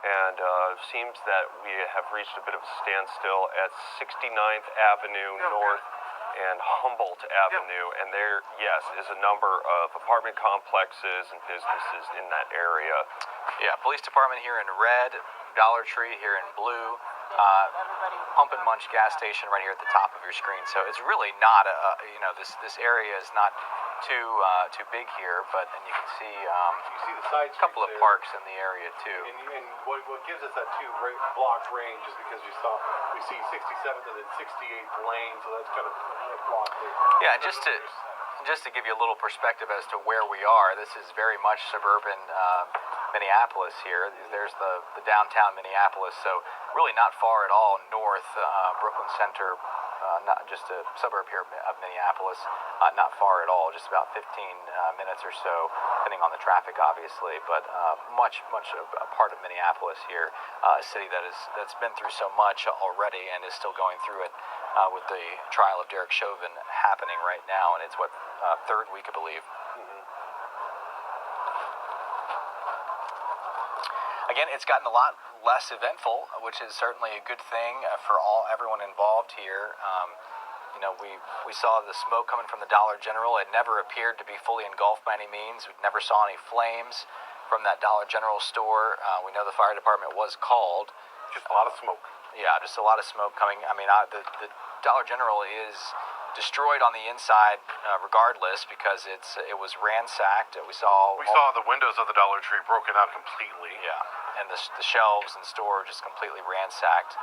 and seems that we have reached a bit of a standstill at 69th Avenue North and Humboldt Avenue, and there, yes, is a number of apartment complexes and businesses in that area. Yeah, police department here in red, Dollar Tree here in blue, Pump and Munch gas station right here at the top of your screen. So it's really not this area is not too big here, and you can see you see the side a couple of there. Parks in the area too. And what gives us that block range is because we see 67th and then 68th lane, so that's kind of a block there. Yeah, just to give you a little perspective as to where we are, this is very much suburban Minneapolis here. There's the downtown Minneapolis, so really not far at all north, Brooklyn Center, not just a suburb here of Minneapolis, not far at all, just about 15 minutes or so, depending on the traffic, obviously, but much a part of Minneapolis here, a city that's been through so much already and is still going through it with the trial of Derek Chauvin happening right now, and it's third week, I believe. Again, it's gotten a lot less eventful, which is certainly a good thing for everyone involved here. We saw the smoke coming from the Dollar General. It never appeared to be fully engulfed by any means. We never saw any flames from that Dollar General store. We know the fire department was called. Just a lot of smoke. Yeah, just a lot of smoke coming. I mean, the Dollar General is destroyed on the inside regardless because it was ransacked. We saw the windows of the Dollar Tree broken out completely. Yeah, and the shelves and store just completely ransacked.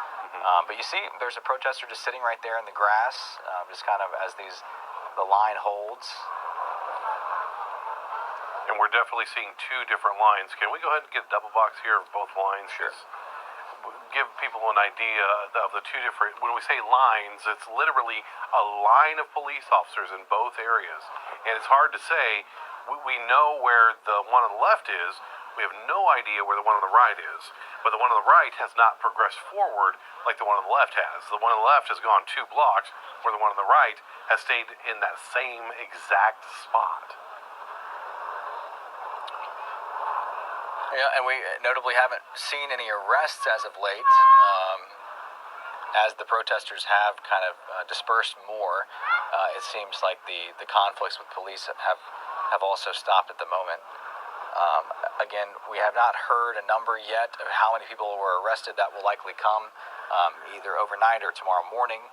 But you see, there's a protester just sitting right there in the grass, just kind of as the line holds. And we're definitely seeing two different lines. Can we go ahead and get a double box here of both lines? Sure. Give people an idea of the two different, when we say lines, it's literally a line of police officers in both areas. And it's hard to say. We know where the one on the left is. We have no idea where the one on the right is. But the one on the right has not progressed forward like the one on the left has. The one on the left has gone 2 blocks, where the one on the right has stayed in that same exact spot. Yeah, and we notably haven't seen any arrests as of late, as the protesters have kind of dispersed more. It seems like the conflicts with police have also stopped at the moment. Again, we have not heard a number yet of how many people were arrested. That will likely come either overnight or tomorrow morning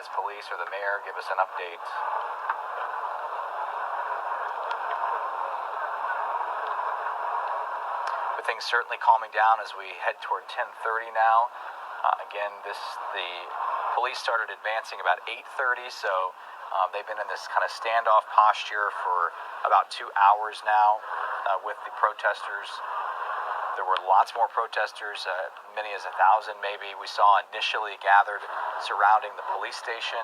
as police or the mayor give us an update. Things certainly calming down as we head toward 10:30 now. Again, the police started advancing about 8:30, so they've been in this kind of standoff posture for about 2 hours now with the protesters. There were lots more protesters, many as 1,000 maybe. We saw initially gathered surrounding the police station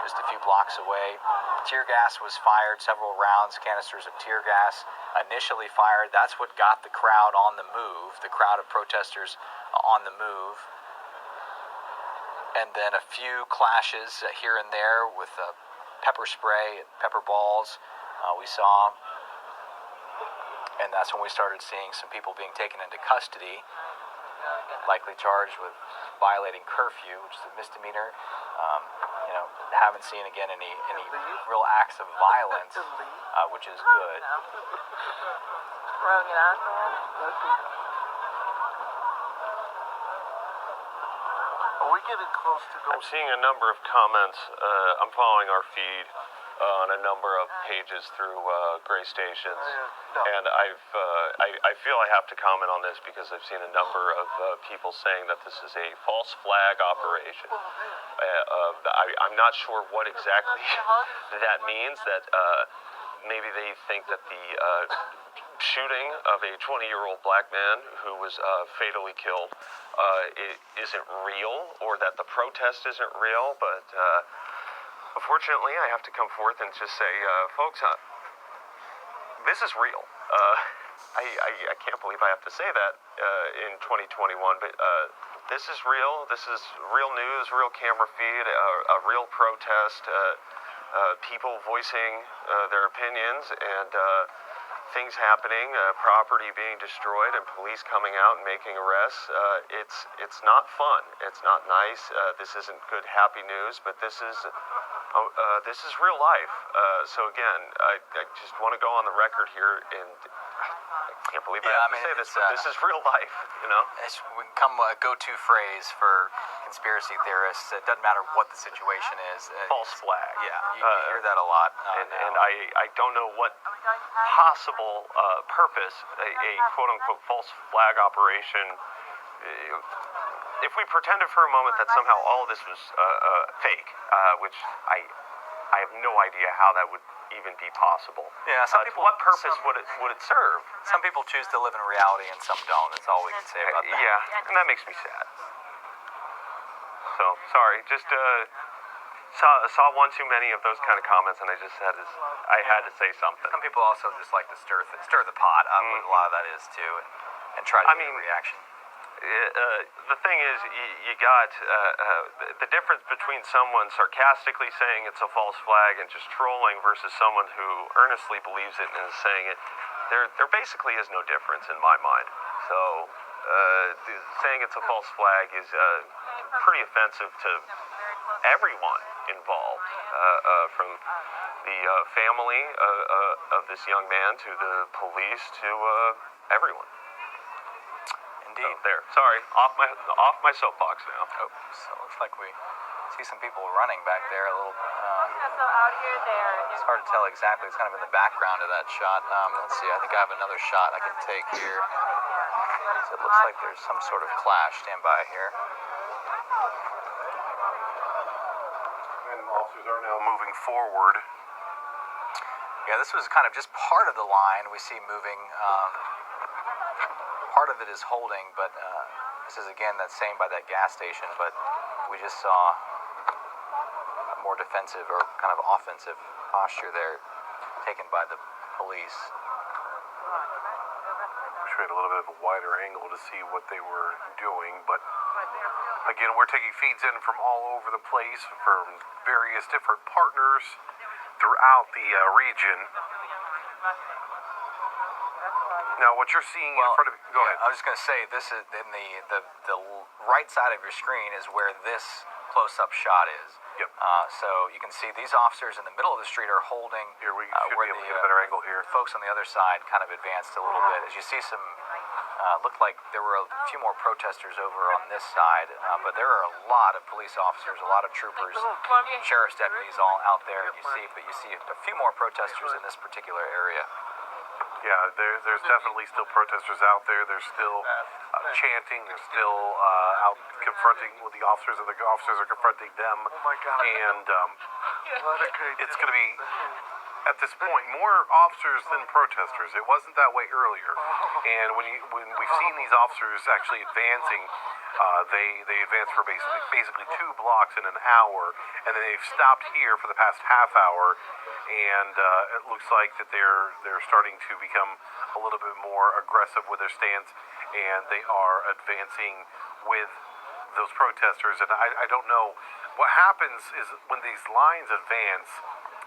just a few blocks away. Tear gas was fired, several rounds, canisters of tear gas initially fired. That's what got the crowd on the move, the crowd of protesters on the move. And then a few clashes here and there with pepper spray, pepper balls we saw. And that's when we started seeing some people being taken into custody, likely charged with violating curfew, which is a misdemeanor. Haven't seen again any real acts of violence, which is good. Are we getting close to going? I'm seeing a number of comments. I'm following our feed on a number of pages through Gray Stations, and I feel I have to comment on this because I've seen a number of people saying that this is a false flag operation. I'm not sure what exactly that means. That maybe they think that the shooting of a 20-year-old black man who was fatally killed isn't real, or that the protest isn't real, but unfortunately I have to come forth and just say, folks, this is real. I can't believe I have to say that in 2021, but this is real. This is real news, real camera feed, a real protest, people voicing their opinions, and things happening, property being destroyed, and police coming out and making arrests. It's not fun. It's not nice. This isn't good, happy news, but this is real life. So again, I just want to go on the record here, and I can't believe I have to say this, but this is real life. It's become a go-to phrase for conspiracy theorists. It doesn't matter what the situation is. False flag. Yeah, you hear that a lot. And I don't know what possible purpose a quote-unquote false flag operation. If we pretended for a moment that somehow all of this was fake, which I have no idea how that would even be possible. Yeah, some people. What purpose would it serve? Some people choose to live in reality, and some don't. That's all we can say about that. Yeah, and that makes me sad. So sorry, just saw one too many of those kind of comments, and I just had to say something. Some people also just like to stir the pot up. A lot of that is too, and try to get a reaction. The thing is, you got the difference between someone sarcastically saying it's a false flag and just trolling versus someone who earnestly believes it and is saying it. There basically is no difference in my mind. So saying it's a false flag is pretty offensive to everyone involved, from the family of this young man to the police to everyone. Indeed. So there. Sorry, off my soapbox now. Oh, so it looks like we see some people running back there a little. So out here, there. It's hard to tell exactly. It's kind of in the background of that shot. Let's see. I think I have another shot I can take here. So it looks like there's some sort of clash. Stand by here. And officers are now moving forward. Yeah, this was kind of just part of the line we see moving. Part of it is holding, but this is again that same by that gas station, but we just saw a more defensive or kind of offensive posture there taken by the police. Wish we had a little bit of a wider angle to see what they were doing, but again, we're taking feeds in from all over the place, from various different partners throughout the region. Now, what you're seeing in front of you, go ahead. I was just going to say, this is in the right side of your screen is where this close-up shot is. Yep. So you can see these officers in the middle of the street are holding. Here, we should be able to get a better angle here. Folks on the other side kind of advanced a little bit. As you see some, looked like there were a few more protesters over on this side, but there are a lot of police officers, a lot of troopers, sheriff's deputies all out there. But you see a few more protesters in this particular area. Yeah, there's definitely still protesters out there. They're still chanting. They're still out confronting with the officers, and the officers are confronting them. Oh my God. And it's going to be, at this point, more officers than protesters. It wasn't that way earlier. And when we've seen these officers actually advancing, they advance for basically 2 blocks in an hour, and then they've stopped here for the past half hour. And it looks like that they're starting to become a little bit more aggressive with their stance, and they are advancing with those protesters. And I don't know what happens is when these lines advance,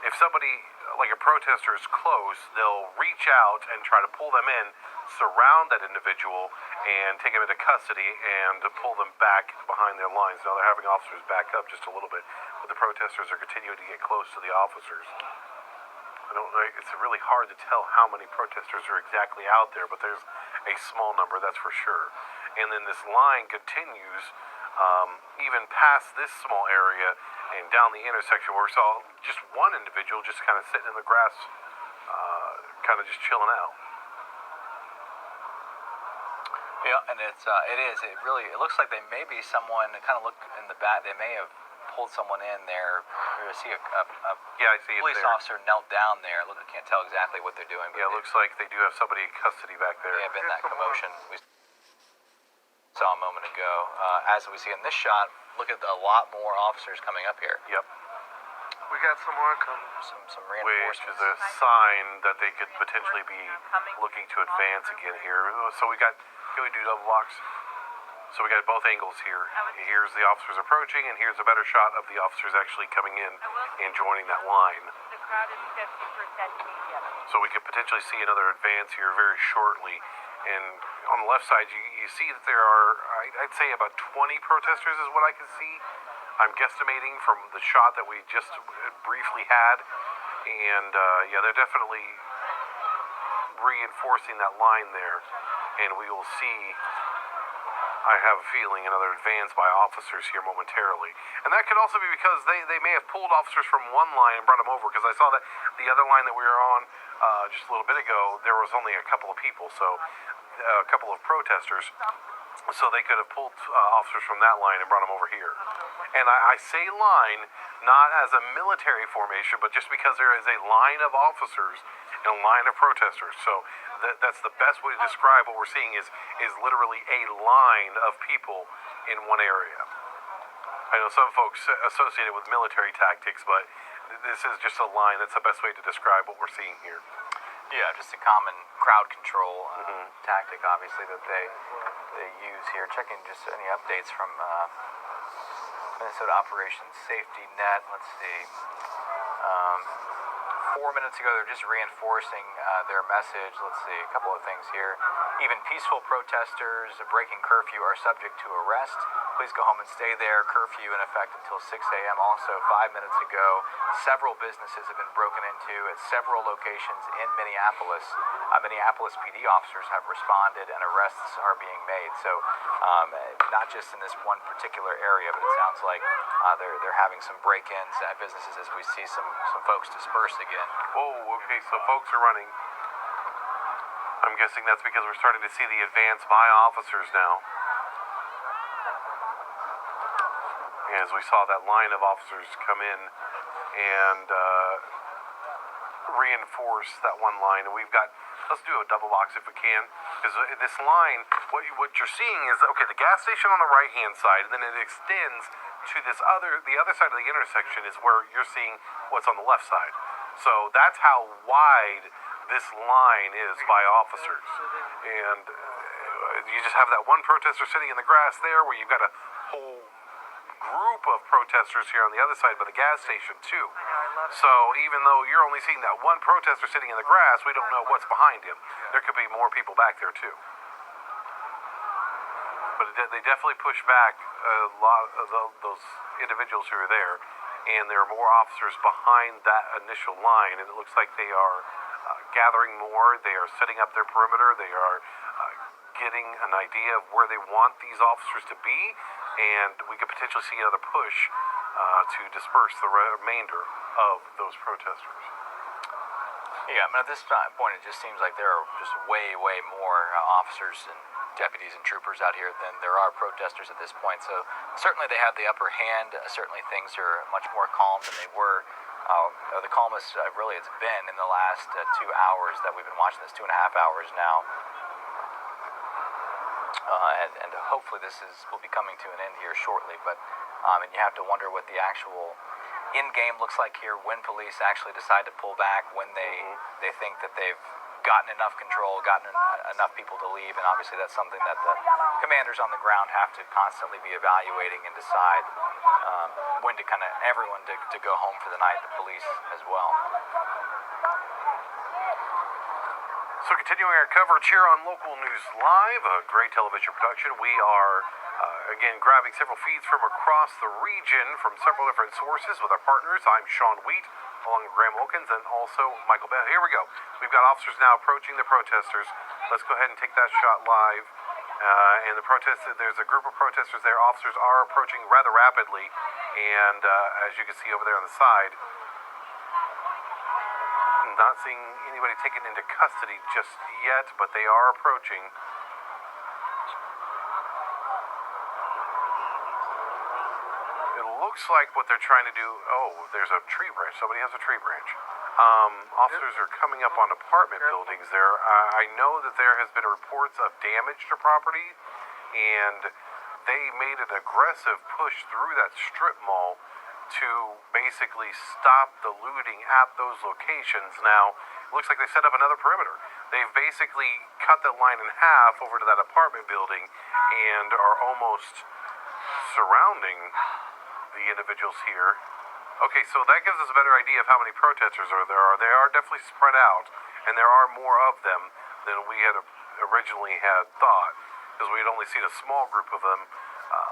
if somebody like a protester is close, they'll reach out and try to pull them in, surround that individual, and take them into custody and pull them back behind their lines. Now they're having officers back up just a little bit, but the protesters are continuing to get close to the officers. I don't know, it's really hard to tell how many protesters are exactly out there, but there's a small number, that's for sure. And then this line continues even past this small area and down the intersection where we saw just one individual just kind of sitting in the grass, kind of just chilling out. Yeah, and it looks like they may be someone, kind of look in the back, they may have pulled someone in there. I see a I see police there. officer knelt down there. Look, I can't tell exactly what they're doing. But Yeah, it looks like they do have somebody in custody back there. May have been that commotion we saw a moment ago. As we see in this shot, look at a lot more officers coming up here. Yep. We got some more coming. Some Which reinforcements. is a sign that they could potentially be looking to advance again here. So can we do double blocks? So we got both angles here. Here's the officers approaching, and here's a better shot of the officers actually coming in and joining that line. The crowd is 50% media. So we could potentially see another advance here very shortly. And on the left side, you see that there are, I'd say about 20 protesters is what I can see. I'm guesstimating from the shot that we just briefly had. And yeah, they're definitely reinforcing that line there. And we will see, I have a feeling, another advance by officers here momentarily. And that could also be because they may have pulled officers from one line and brought them over, because I saw that the other line that we were on just a little bit ago, there was only a couple of people, so a couple of protesters. So they could have pulled officers from that line and brought them over here. And I say line not as a military formation, but just because there is a line of officers and a line of protesters. So that's the best way to describe what we're seeing is literally a line of people in one area. I know some folks associate it with military tactics, but this is just a line. That's the best way to describe what we're seeing here. Yeah, just a common crowd control tactic, obviously, that they use here. Checking just any updates from Minnesota Operations Safety Net. Let's see. 4 minutes ago, they're just reinforcing their message. Let's see, a couple of things here. Even peaceful protesters breaking curfew are subject to arrest. Please go home and stay there. Curfew in effect until 6 a.m. Also, 5 minutes ago, several businesses have been broken into at several locations in Minneapolis. Minneapolis PD officers have responded and arrests are being made. So not just in this one particular area, but it sounds like they're having some break-ins at businesses as we see some folks disperse again. Oh, okay, so folks are running. I'm guessing that's because we're starting to see the advance by officers now. As we saw that line of officers come in and reinforce that one line. And we've got, let's do a double box if we can, because this line, what you're seeing is, okay, the gas station on the right-hand side, and then it extends to the other side of the intersection is where you're seeing what's on the left side. So that's how wide this line is by officers. And you just have that one protester sitting in the grass there, where you've got a whole group of protesters here on the other side by the gas station too. So even though you're only seeing that one protester sitting in the grass, we don't know what's behind him. There could be more people back there too. But they definitely push back a lot of those individuals who are there, and there are more officers behind that initial line, and it looks like they are gathering more. They are setting up their perimeter. They are getting an idea of where they want these officers to be, and we could potentially see another push to disperse the remainder of those protesters. Yeah, I mean, at this point, it just seems like there are just way more officers and deputies and troopers out here than there are protesters at this point. So certainly they have the upper hand. Certainly things are much more calm than they were. The calmest really it's been in the last 2 hours that we've been watching this, 2.5 hours now. And hopefully this will be coming to an end here shortly. But and you have to wonder what the actual end game looks like here when police actually decide to pull back, when they think that they've gotten enough control, gotten enough people to leave. And obviously that's something that the commanders on the ground have to constantly be evaluating and decide when to kind of everyone to go home for the night, the police as well. So continuing our coverage here on Local News Live, a great television production. We are, again, grabbing several feeds from across the region from several different sources with our partners. I'm Sean Wheat, along with Graham Wilkins, and also Michael Bell. Here we go. We've got officers now approaching the protesters. Let's go ahead and take that shot live. And there's a group of protesters there. Officers are approaching rather rapidly. And as you can see over there on the side, not seeing anybody taken into custody just yet, but they are approaching. It looks like what they're trying to do, oh, there's a tree branch. Somebody has a tree branch. Officers are coming up on apartment buildings there. I know that there has been reports of damage to property, and they made an aggressive push through that strip mall to basically stop the looting at those locations. Now, it looks like they set up another perimeter. They've basically cut that line in half over to that apartment building and are almost surrounding the individuals here. Okay, so that gives us a better idea of how many protesters there are. They are definitely spread out, and there are more of them than we had originally had thought, because we had only seen a small group of them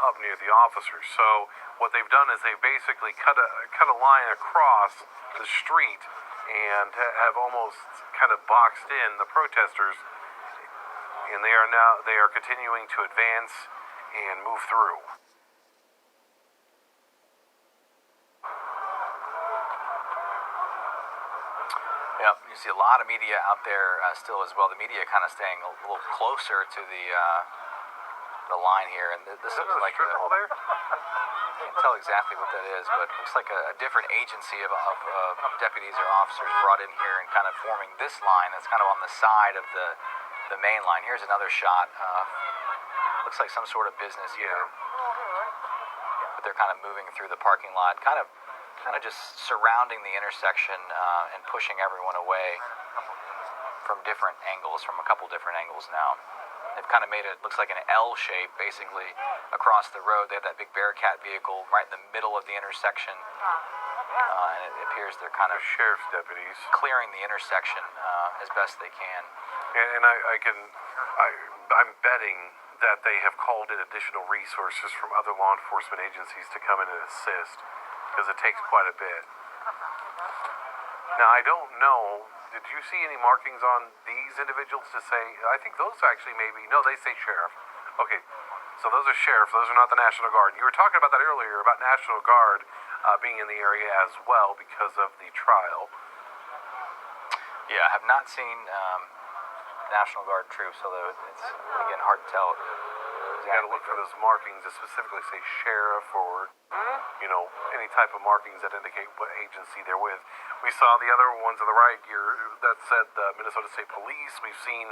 up near the officers. So what they've done is they basically cut a line across the street and have almost kind of boxed in the protesters, and they are continuing to advance and move through. Yep, you see a lot of media out there still as well. The media kind of staying a little closer to the line here, and this looks like strip mall there. I can't tell exactly what that is, but it looks like a different agency of deputies or officers brought in here and kind of forming this line that's kind of on the side of the main line. Here's another shot. Looks like some sort of business here, but they're kind of moving through the parking lot, kind of just surrounding the intersection and pushing everyone away from different angles, from a couple different angles now. They've kind of made it, looks like an L shape, basically, across the road. They have that big Bearcat vehicle right in the middle of the intersection, and it appears they're kind of Sheriff's deputies clearing the intersection as best they can. and I'm betting that they have called in additional resources from other law enforcement agencies to come in and assist, because it takes quite a bit. Now, I don't know, did you see any markings on these individuals to say, I think those actually no, they say sheriff. Okay, so those are sheriff, those are not the National Guard. You were talking about that earlier, about National Guard being in the area as well because of the trial. Yeah, I have not seen National Guard troops, although it's, again, hard to tell. You got to look for those markings that specifically say sheriff or, any type of markings that indicate what agency they're with. We saw the other ones on the right here that said the Minnesota State Police. We've seen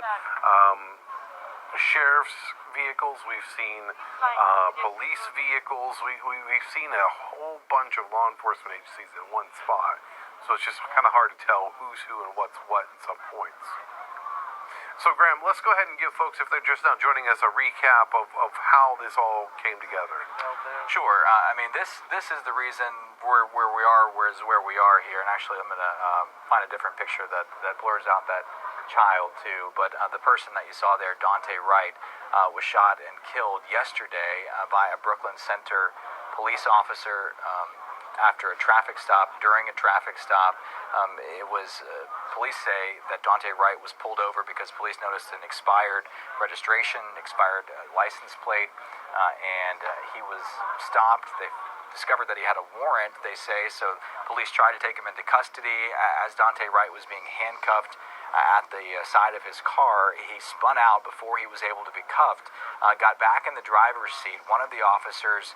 sheriff's vehicles. We've seen police vehicles. We've seen a whole bunch of law enforcement agencies in one spot. So it's just kind of hard to tell who's who and what's what at some points. So, Graham, let's go ahead and give folks, if they're just now joining us, a recap of how this all came together. Sure. I mean, this is the reason where we are, where we are here. And actually, I'm going to find a different picture that blurs out that child, too. But the person that you saw there, Dante Wright, was shot and killed yesterday by a Brooklyn Center police officer after a traffic stop, during a traffic stop. It was, police say that Dante Wright was pulled over because police noticed an expired registration, expired license plate, and he was stopped. They discovered that he had a warrant, they say, so police tried to take him into custody. As Dante Wright was being handcuffed at the side of his car, he spun out before he was able to be cuffed, got back in the driver's seat. One of the officers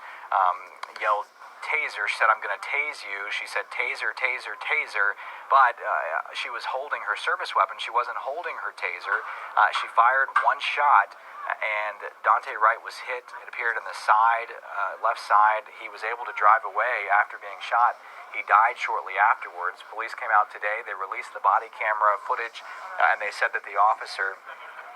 yelled, "Taser." She said, "I'm going to tase you." She said, "Taser, taser, taser." But she was holding her service weapon. She wasn't holding her taser. She fired one shot, and Dante Wright was hit. It appeared in the side, left side. He was able to drive away after being shot. He died shortly afterwards. Police came out today. They released the body camera footage, and they said that the officer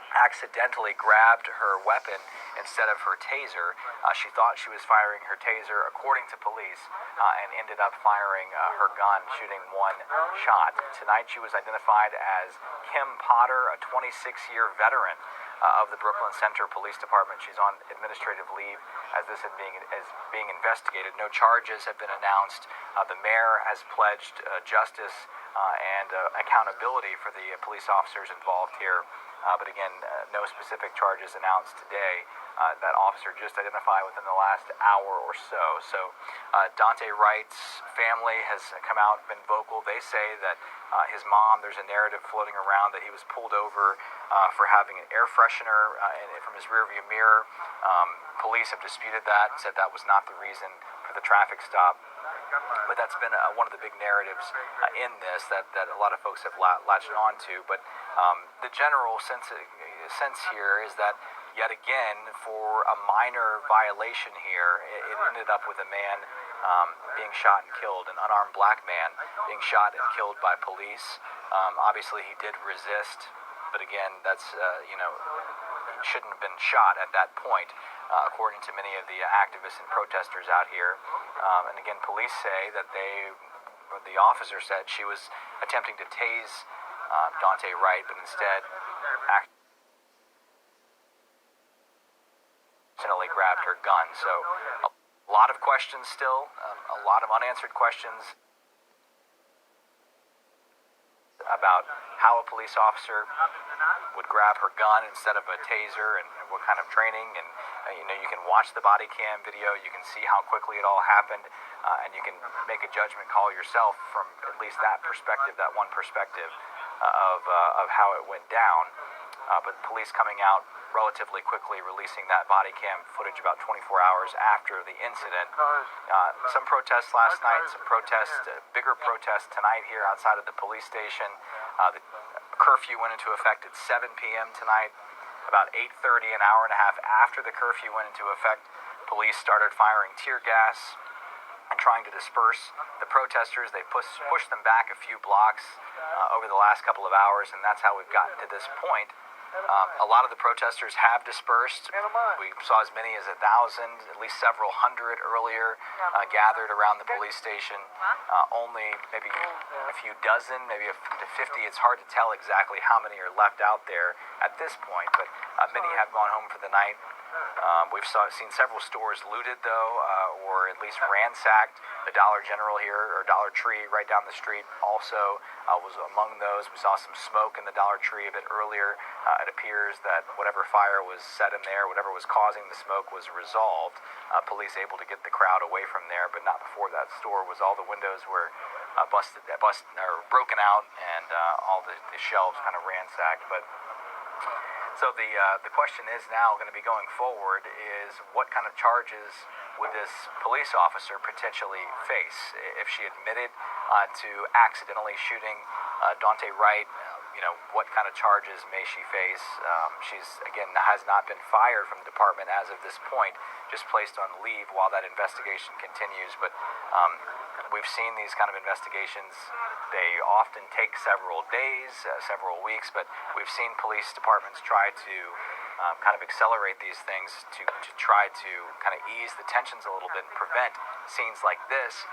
accidentally grabbed her weapon instead of her taser. She thought she was firing her taser, according to police, and ended up firing her gun, shooting one shot. Tonight she was identified as Kim Potter, a 26-year veteran of the Brooklyn Center Police Department. She's on administrative leave as this is being investigated. No charges have been announced. The mayor has pledged justice and accountability for the police officers involved here. But again, no specific charges announced today. That officer just identified within the last hour or so. So Dante Wright's family has come out, been vocal. They say that his mom, there's a narrative floating around that he was pulled over for having an air freshener from his rearview mirror. Police have disputed that and said that was not the reason for the traffic stop. But that's been one of the big narratives in this that a lot of folks have latched on to. But the general sense here is that, yet again, for a minor violation here, it ended up with a man being shot and killed, an unarmed black man being shot and killed by police. Obviously, he did resist, but again, that's, he shouldn't have been shot at that point. according to many of the activists and protesters out here. And again, police say that the officer said she was attempting to tase Daunte Wright, but instead accidentally grabbed her gun. So a lot of questions still, a lot of unanswered questions about how a police officer would grab her gun instead of a taser, and what kind of training. And you can watch the body cam video, you can see how quickly it all happened, and you can make a judgment call yourself from at least that perspective, that one perspective of how it went down. But police coming out relatively quickly, releasing that body cam footage about 24 hours after the incident. Some protests last night, some protests, bigger protests tonight here outside of the police station. The curfew went into effect at 7 p.m. tonight. About 8:30, an hour and a half after the curfew went into effect, police started firing tear gas and trying to disperse the protesters. They pushed them back a few blocks over the last couple of hours, and that's how we've gotten to this point. A lot of the protesters have dispersed. We saw as many as 1,000, at least several hundred earlier, gathered around the police station. Only maybe a few dozen, maybe to 50. It's hard to tell exactly how many are left out there at this point, but many have gone home for the night. We've seen several stores looted, though, or at least ransacked. The Dollar General here, or Dollar Tree, right down the street, also was among those. We saw some smoke in the Dollar Tree a bit earlier. It appears that whatever fire was set in there, whatever was causing the smoke, was resolved. Police able to get the crowd away from there, but not before that store. All the windows were broken out, and all the shelves kind of ransacked. But so the question is now going to be going forward is what kind of charges would this police officer potentially face if she admitted to accidentally shooting Daunte Wright? What kind of charges may she face? She's, again, has not been fired from the department as of this point, just placed on leave while that investigation continues. But we've seen these kind of investigations. They often take several days, several weeks, but we've seen police departments try to kind of accelerate these things to try to kind of ease the tensions a little bit and prevent scenes like this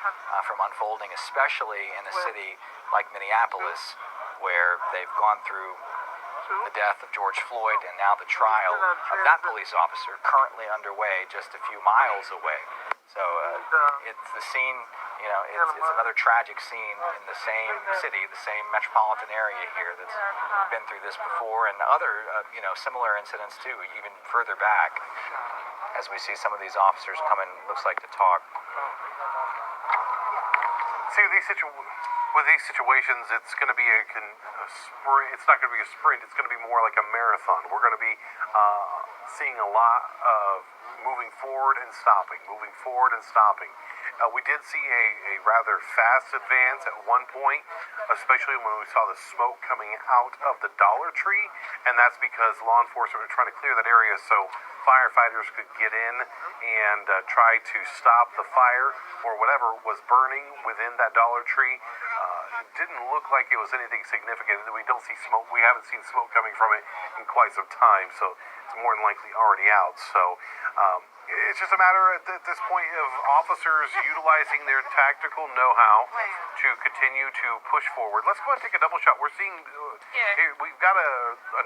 from unfolding, especially in a city like Minneapolis, where they've gone through the death of George Floyd and now the trial of that police officer currently underway just a few miles away. So it's the scene, it's another tragic scene in the same city, the same metropolitan area here that's been through this before, and other, similar incidents too, even further back, as we see some of these officers coming, looks like, to talk. See, with these situations, it's going to be a sprint. It's not going to be a sprint. It's going to be more like a marathon. We're going to be seeing a lot of moving forward and stopping, moving forward and stopping. We did see a rather fast advance at one point, especially when we saw the smoke coming out of the Dollar Tree, and that's because law enforcement were trying to clear that area so firefighters could get in and try to stop the fire or whatever was burning within that Dollar Tree. It didn't look like it was anything significant. We don't see smoke. We haven't seen smoke coming from it in quite some time, so it's more than likely already out. So it's just a matter at this point of officers utilizing their tactical know-how to continue to push forward. Let's go ahead and take a double shot. We're seeing, we've got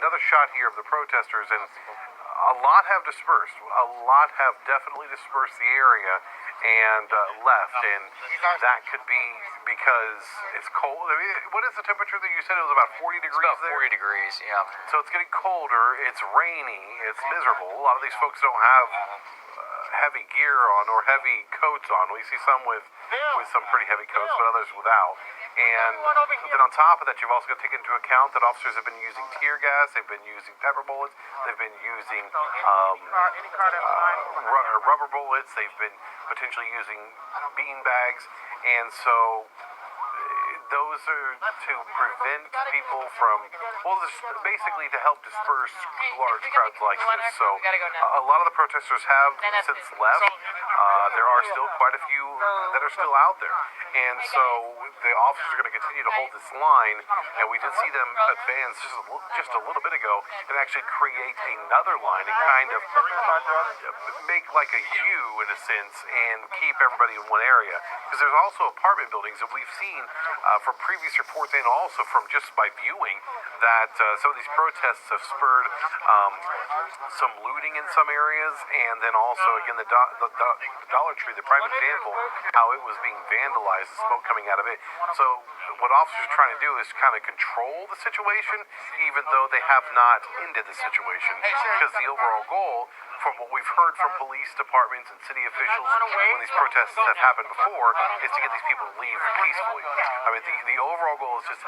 another shot here of the protesters, and a lot have dispersed. A lot have definitely dispersed the area and left, and that could be because it's cold. I mean, what is the temperature that you said? It was about 40 degrees About there? 40 degrees, yeah. So it's getting colder, it's rainy, it's miserable. A lot of these folks don't have heavy gear on or heavy coats on. We see some with some pretty heavy coats, but others without. And then on top of that, you've also got to take into account that officers have been using tear gas, they've been using pepper bullets, they've been using rubber bullets, they've been potentially using bean bags, and so those are to prevent people from, well, basically to help disperse large crowds like this. So a lot of the protesters have since left. There are still quite a few that are still out there. And so the officers are going to continue to hold this line, and we did see them advance just a little bit ago and actually create another line and kind of make like a U in a sense and keep everybody in one area. Because there's also apartment buildings that we've seen from previous reports and also from just by viewing that some of these protests have spurred some looting in some areas, and then also again the Dollar Tree, the prime example, how it was being vandalized, the smoke coming out of it. So what officers are trying to do is kind of control the situation, even though they have not ended the situation. Because the overall goal, from what we've heard from police departments and city officials when these protests have happened before, is to get these people to leave peacefully. I mean, the overall goal is just